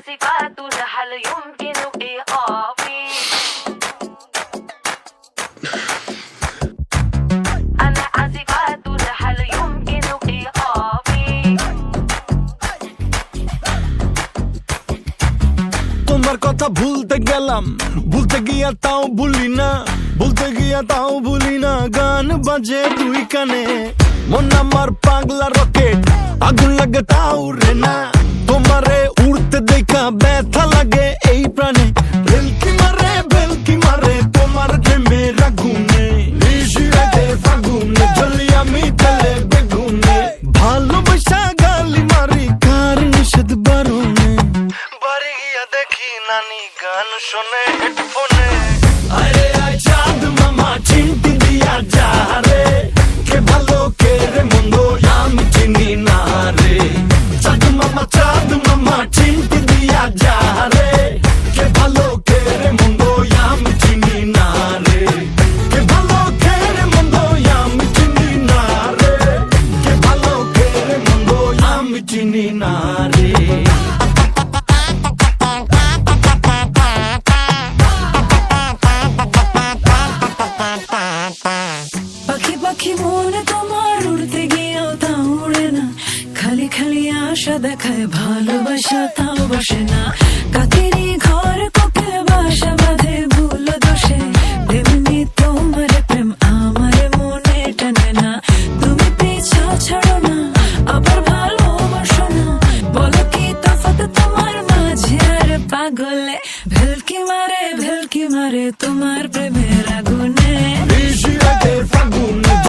عازفات هل يمكن إيقافي أنا عازفات هل يمكن إيقافي তোমার কথা ভুলতে গেলাম, ভুলতে গিয়া তাও ভুলি না, ভুলতে গিয়া তাও ভুলি না। গান বাজে দুই কানে, মন আমার পাগলা রকেট, আগুন লাগে তাও রে না। তোমারে উড়তে দেখা ব্যথা লাগে এই প্রাণে, ভেলকি মারে তোমার প্রেমের আগুনে। নিশি রাতে ফাগুনে জ্বলি আমি তেলে বেগুনে, ভালোবাসা গালি মারি কার নিষেধ বারণে। বাড়ি গিয়া দেখি নানি গান শোনে হেডফোনে। আরে আয় চাঁদ মামা চিমটি দিয়া যা রে, কে ভালো কে রে মন্দ আমি চিনি না রে। চাঁদ মামা চিমটি দিয়া যা রে, কে ভালো কে রে মন্দ আমি চিনি না রে। কে ভালো কে রে মন্দ আমি চিনি না রে, কে ভালো কে রে মন্দ আমি চিনি না রে। পাখি পাখি মনে তোমার উড়তে গিয়েও তা উড়ে না, খালি খালি আশা দেখায় ভালোবাসা তাও বসে না। কাকেরই ঘর কোকিল বাসা